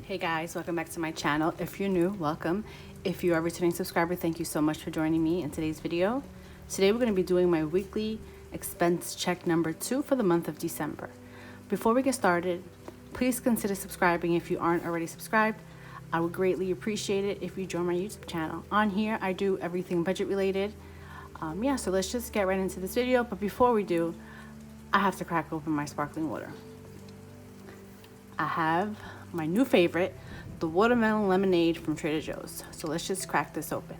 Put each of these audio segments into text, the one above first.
Hey guys, welcome back to my channel. If you're new, welcome. If you are a returning subscriber, thank you so much for joining me in today's video. Today we're going to be doing my weekly expense check number 2 for the month of December. Before we get started, please consider subscribing if you aren't already subscribed. I would greatly appreciate it if you join my YouTube channel. On here, I do everything budget related. So let's just get right into this video. But before we do, I have to crack open my sparkling water. I have my new favorite, the watermelon lemonade from Trader Joe's. So let's just crack this open.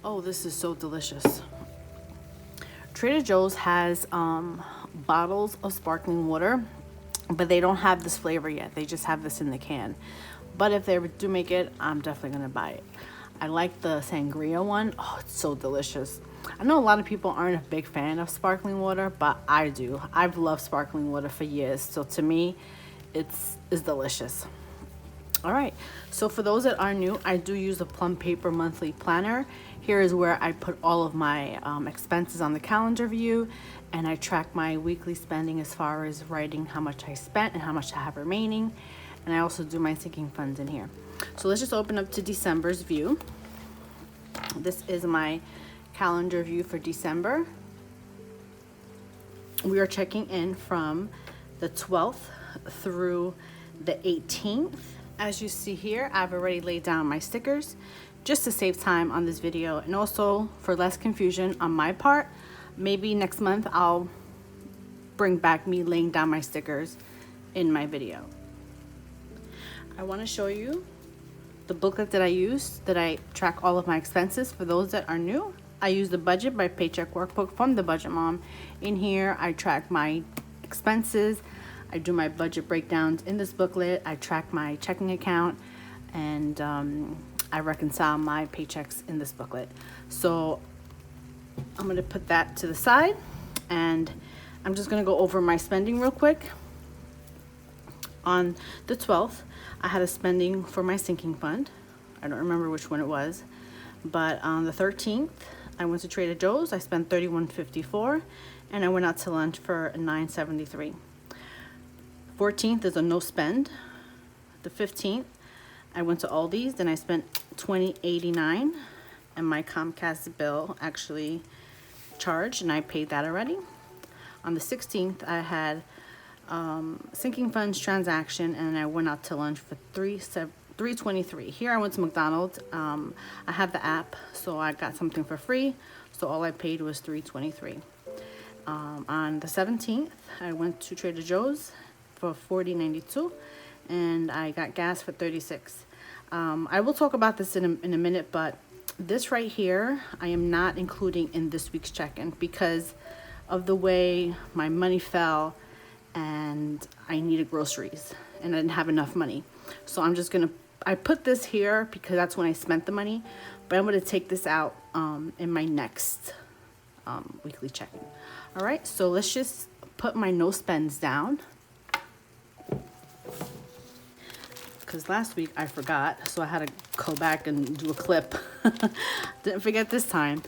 Oh, this is so delicious. Trader Joe's has bottles of sparkling water, but they don't have this flavor yet. They just have this in the can. But if they do make it, I'm definitely gonna buy it. I like the sangria one. Oh, it's so delicious. I know a lot of people aren't a big fan of sparkling water, but I do. I've loved sparkling water for years. So to me, it's delicious. All right, so for those that are new, I do use the Plum Paper monthly planner. Here is where I put all of my expenses on the calendar view, and I track my weekly spending as far as writing how much I spent and how much I have remaining. And I also do my sinking funds in here. So let's just open up to December's view. This is my calendar view for December. We are checking in from the 12th through the 18th. As you see here, I've already laid down my stickers just to save time on this video, and also for less confusion on my part. Maybe next month I'll bring back me laying down my stickers in my video. I want to show you the booklet that I use that I track all of my expenses. For those that are new, I use the Budget by Paycheck workbook from the Budget Mom. In here I track my expenses. I do my budget breakdowns in this booklet. I track my checking account, and I reconcile my paychecks in this booklet. So I'm gonna put that to the side, and I'm just gonna go over my spending real quick. On the 12th, I had a spending for my sinking fund. I don't remember which one it was, but on the 13th, I went to Trader Joe's. I spent $31.54, and I went out to lunch for $9.73. 14th is a no spend. The 15th, I went to Aldi's, then I spent $20.89, and my Comcast bill actually charged, and I paid that already. On the 16th, I had sinking funds transaction, and I went out to lunch for $3.23. Here I went to McDonald's. I have the app, so I got something for free, so all I paid was $3.23. On the 17th, I went to Trader Joe's for $40.92, and I got gas for $36. I will talk about this in a minute, but this right here I am not including in this week's check-in because of the way my money fell, and I needed groceries and I didn't have enough money. So I'm just gonna, I put this here because that's when I spent the money, but I'm gonna take this out in my next weekly check-in. All right, so let's just put my no spends down, because last week I forgot, so I had to go back and do a clip. Didn't forget this time.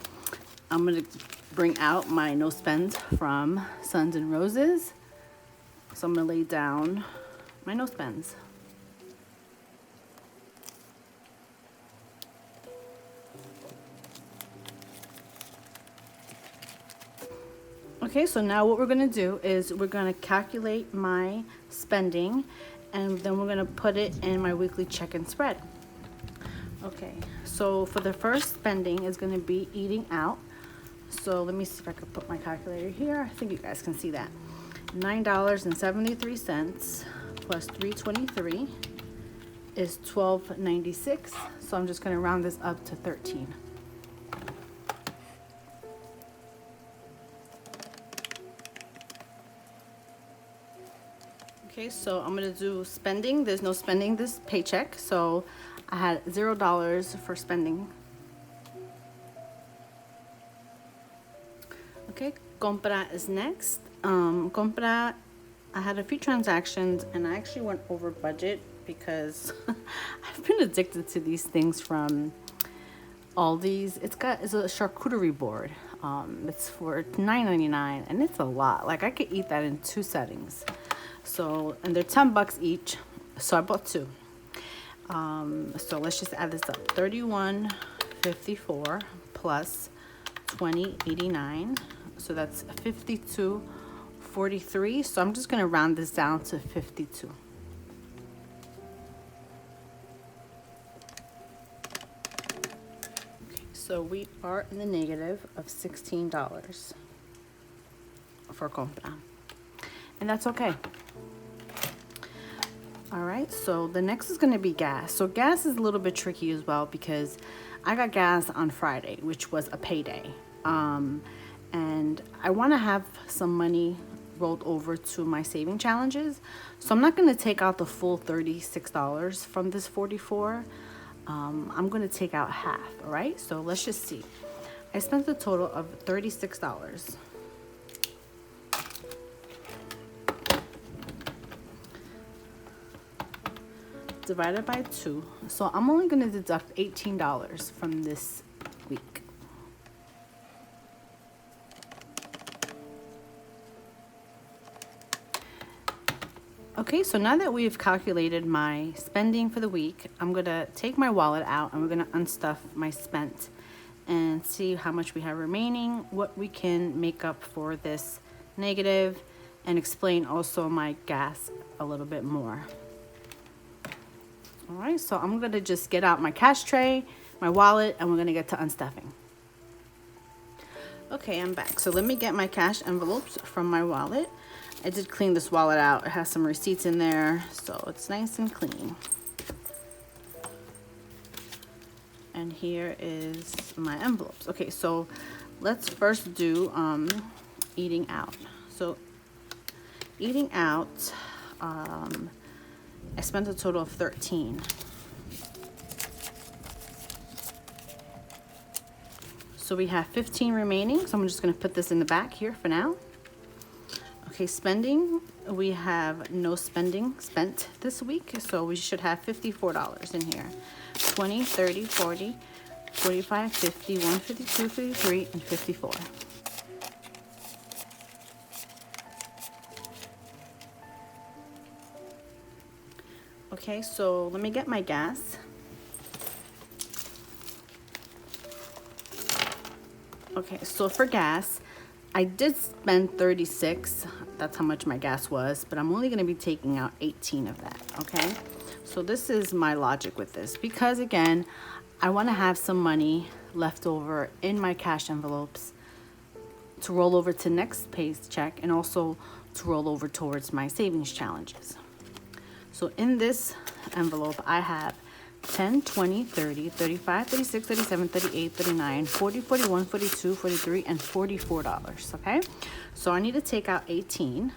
I'm gonna bring out my no spends from Suns and Roses. So I'm gonna lay down my no spends. Okay, so now what we're gonna do is we're gonna calculate my spending, and then we're gonna put it in my weekly check-in spread. Okay, so for the first spending is gonna be eating out. So let me see if I can put my calculator here. I think you guys can see that. $9.73 plus $3.23 is $12.96. So I'm just gonna round this up to 13. Okay, so I'm gonna do spending. There's no spending this paycheck, so I had $0 for spending. Okay, compra is next. Compra I had a few transactions and I actually went over budget because I've been addicted to these things from Aldi's. It's a charcuterie board. It's for $9.99 and it's a lot. Like I could eat that in 2 settings. So, and they're $10 each. So I bought 2. So let's just add this up. $31.54 plus $20.89. So that's $52.43. So I'm just gonna round this down to 52. So we are in the negative of $16 for compra, and that's okay. All right, so the next is going to be gas. So gas is a little bit tricky as well because I got gas on Friday, which was a payday, and I want to have some money rolled over to my saving challenges. So I'm not going to take out the full $36 from this 44. I'm going to take out half, all right? So let's just see. I spent a total of $36. Divided by 2. So I'm only going to deduct $18 from this week. Okay, so now that we've calculated my spending for the week, I'm going to take my wallet out and we're going to unstuff my spent and see how much we have remaining, what we can make up for this negative, and explain also my gas a little bit more. All right, so I'm going to just get out my cash tray, my wallet, and we're going to get to unstuffing. Okay, I'm back. So let me get my cash envelopes from my wallet. I did clean this wallet out. It has some receipts in there, so it's nice and clean. And here is my envelopes. Okay, so let's first do eating out. So eating out, I spent a total of $13. So we have 15 remaining, so I'm just going to put this in the back here for now. Okay, spending, we have no spending spent this week, so we should have $54 in here. 20, 30, 40, 45, 50, 152, 53, and 54. Okay, so let me get my gas. Okay, so for gas, I did spend 36. That's how much my gas was, but I'm only going to be taking out 18 of that, okay? So this is my logic with this because, again, I want to have some money left over in my cash envelopes to roll over to next paycheck and also to roll over towards my savings challenges. So in this envelope, I have 10, 20, 30, 35, 36, 37, 38, 39, 40, 41, 42, 43, and $44, okay? So I need to take out 18.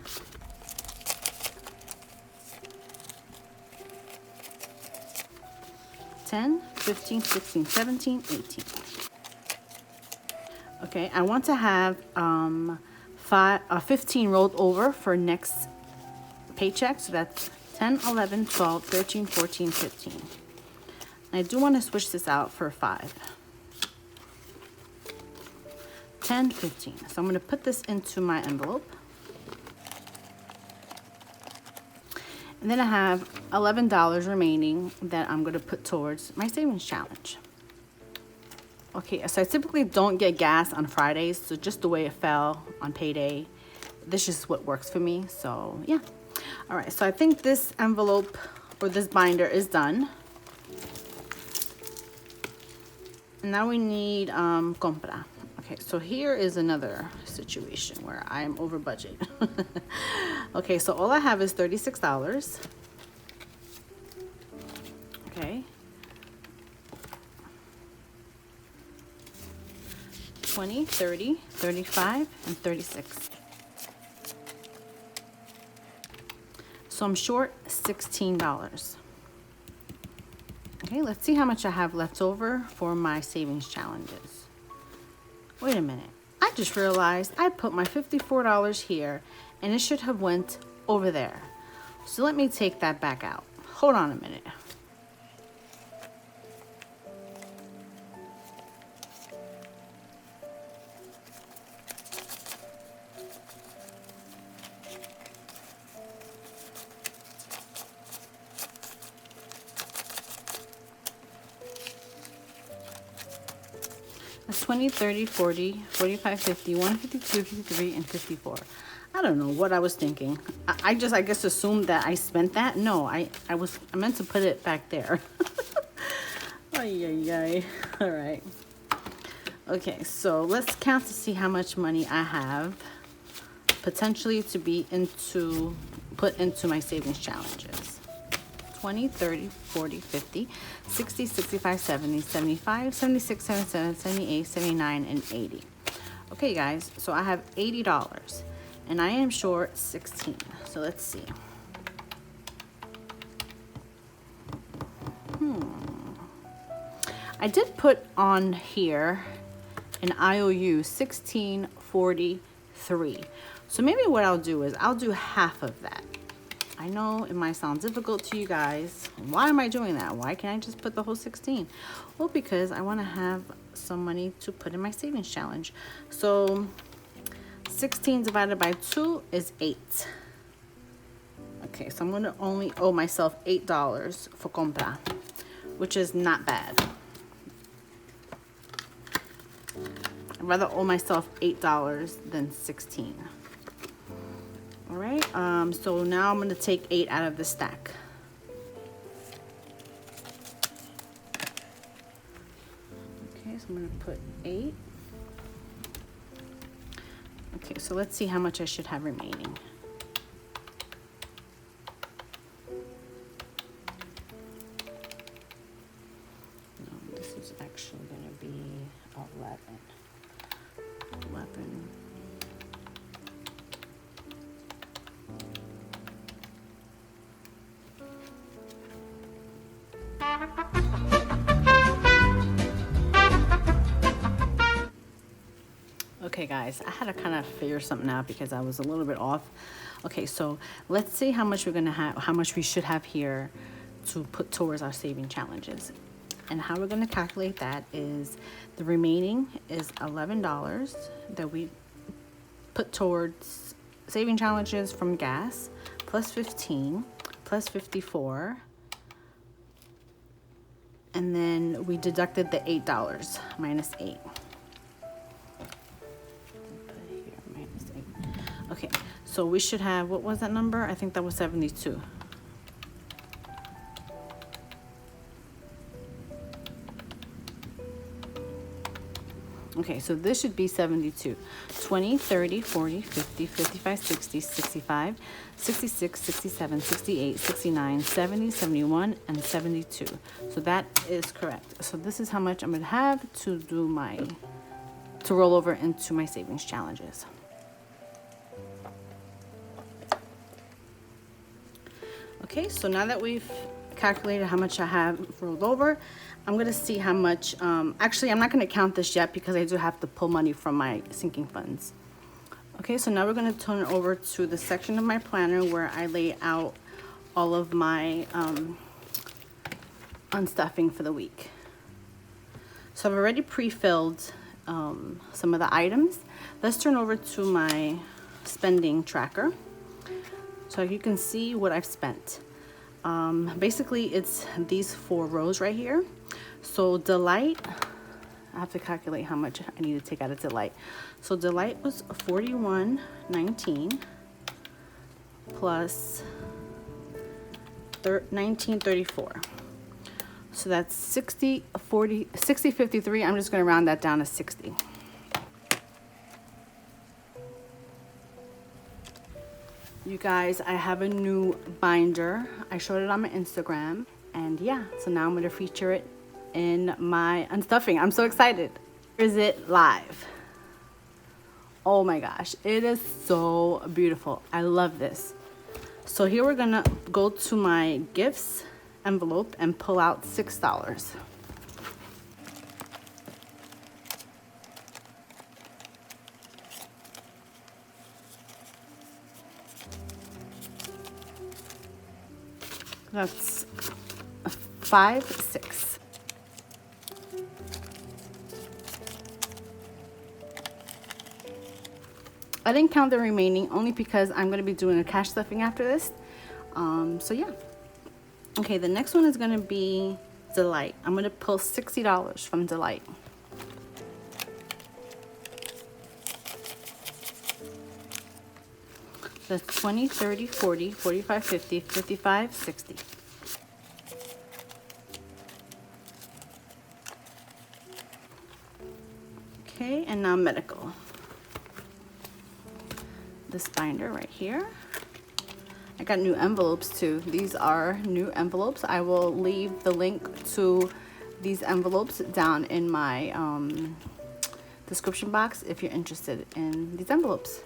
$10, 15, 16, 17, 18. Okay, I want to have 15 rolled over for next paycheck, so that's 10, 11, 12, 13, 14, 15. I do want to switch this out for 5. 10, 15. So I'm going to put this into my envelope. And then I have $11 remaining that I'm going to put towards my savings challenge. Okay, so I typically don't get gas on Fridays, so just the way it fell on payday, this is what works for me. So yeah. All right, so I think this envelope or this binder is done. Now we need compra. Okay, so here is another situation where I'm over budget. Okay, so all I have is $36. Okay. 20, 30, 35, and 36. So I'm short $16. Okay, let's see how much I have left over for my savings challenges. Wait a minute. I just realized I put my $54 here and it should have went over there. So let me take that back out. Hold on a minute. That's 20, 30, 40, 45, 50, 152, 53, and 54. I don't know what I was thinking. I guess assumed that I spent that. No, I meant to put it back there. Ay, ay, ay. All right. Okay, so let's count to see how much money I have potentially to be put into my savings challenges. 20, 30, 40, 50, 60, 65, 70, 75, 76, 77, 78, 79, and 80. Okay, guys, so I have $80 and I am short 16. So let's see. I did put on here an IOU 1643. So maybe what I'll do is I'll do half of that. I know it might sound difficult to you guys. Why am I doing that? Why can't I just put the whole 16? Well, because I want to have some money to put in my savings challenge. So 16 divided by 2 is 8. Okay, so I'm going to only owe myself $8 for compra, which is not bad. I'd rather owe myself $8 than 16. All right, so now I'm going to take 8 out of the stack. Okay, so I'm going to put 8. Okay, so let's see how much I should have remaining. No, this is actually going to be 11. Okay guys, I had to kind of figure something out because I was a little bit off. Okay, so let's see how much how much we should have here to put towards our saving challenges. And how we're going to calculate that is the remaining is $11 that we put towards saving challenges from gas, plus 15, plus 54. And then we deducted the $8 minus 8. Okay, so we should have, what was that number? I think that was 72. Okay, so this should be 72. 20, 30, 40, 50, 55, 60, 65, 66, 67, 68, 69, 70, 71, and 72. So that is correct. So this is how much I'm going to have to roll over into my savings challenges. Okay, so now that we've calculated how much I have rolled over, I'm going to see how much, actually I'm not going to count this yet because I do have to pull money from my sinking funds. Okay, so now we're going to turn it over to the section of my planner where I lay out all of my unstuffing for the week. So I've already pre-filled some of the items. Let's turn over to my spending tracker so you can see what I've spent. Basically it's these 4 rows right here. So Delight, I have to calculate how much I need to take out of Delight. So Delight was $41.19 plus $19.34. So that's 60.53. I'm just going to round that down to 60. You guys, I have a new binder. I showed it on my Instagram. And yeah, so now I'm going to feature it in my unstuffing. I'm so excited. Is it live? Oh my gosh, it is so beautiful. I love this. So here we're going to go to my gifts envelope and pull out $6. That's 5, 6. I didn't count the remaining only because I'm going to be doing a cash stuffing after this. So yeah. Okay, the next one is going to be Delight. I'm going to pull $60 from Delight. That's 20, 30, 40, 45, 50, 55, 60. Okay, and now medical. This binder right here. I got new envelopes too. These are new envelopes. I will leave the link to these envelopes down in my description box if you're interested in these envelopes.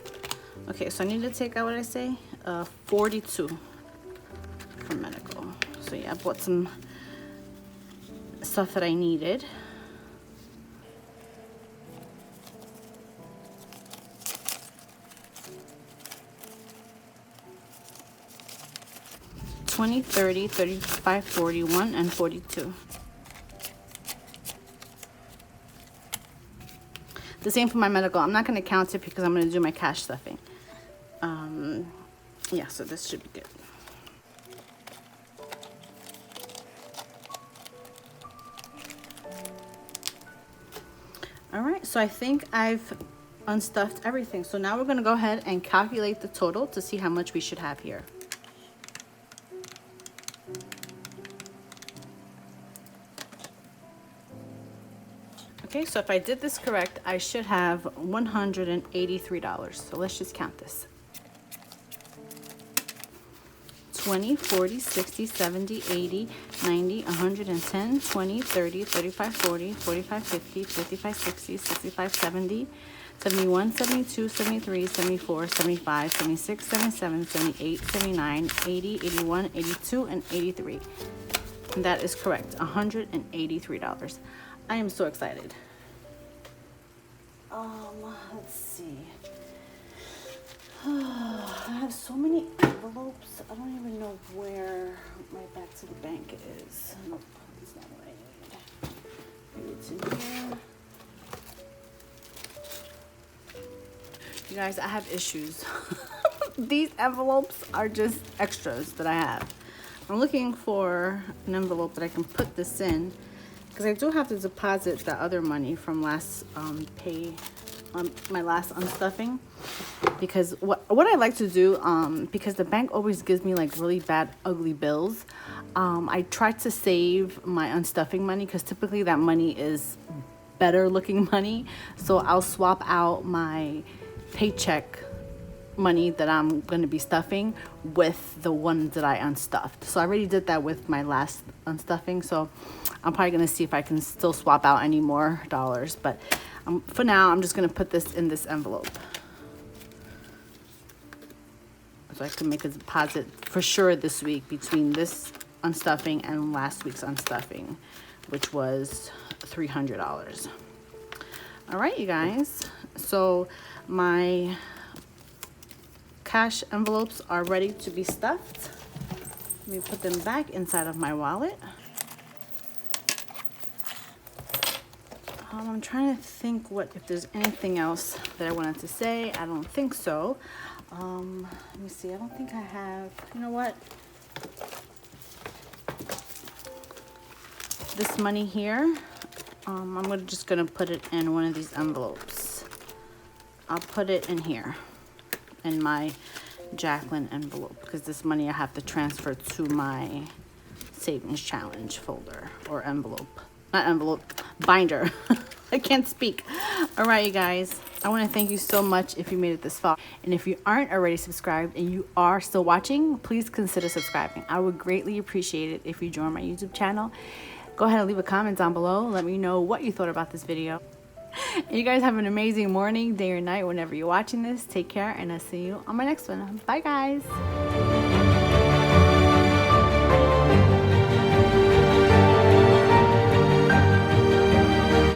Okay, so I need to take out what I say, 42 for medical. So yeah, I bought some stuff that I needed. $20, $30, $35, $41, and $42. The same for my medical. I'm not going to count it because I'm going to do my cash stuffing. Yeah, so this should be good. All right, so I think I've unstuffed everything. So now we're going to go ahead and calculate the total to see how much we should have here. Okay, so if I did this correct, I should have $183. So let's just count this. 20, 40, 60, 70, 80, 90, 110, 20, 30, 35, 40, 45, 50, 55, 60, 65, 70, 71, 72, 73, 74, 75, 76, 77, 78, 79, 80, 81, 82, and 83. And that is correct, $183. I am so excited. Let's see. I have so many envelopes. I don't even know where my back to the bank is. Nope, that's not what I need. Maybe it's in here. You guys, I have issues. These envelopes are just extras that I have. I'm looking for an envelope that I can put this in, because I do have to deposit the other money from last my last unstuffing, because what I like to do, because the bank always gives me like really bad ugly bills, I try to save my unstuffing money, because typically that money is better looking money. So I'll swap out my paycheck money that I'm going to be stuffing with the ones that I unstuffed. So I already did that with my last unstuffing, so I'm probably going to see if I can still swap out any more dollars, but for now I'm just going to put this in this envelope so I can make a deposit for sure this week between this unstuffing and last week's unstuffing, which was $300. All right, you guys, so my cash envelopes are ready to be stuffed. Let me put them back inside of my wallet. I'm trying to think if there's anything else that I wanted to say. I don't think so. Let me see. I don't think I have. You know what? This money here, I'm just gonna put it in one of these envelopes. I'll put it in here, in my Jacqueline envelope, because this money I have to transfer to my savings challenge folder, or envelope. Not envelope, binder. I can't speak. All right, you guys, I want to thank you so much if you made it this far. And if you aren't already subscribed and you are still watching, please consider subscribing. I would greatly appreciate it if you join my YouTube channel. Go ahead and leave a comment down below. Let me know what you thought about this video. And you guys have an amazing morning, day or night, whenever you're watching this. Take care, and I'll see you on my next one. Bye, guys.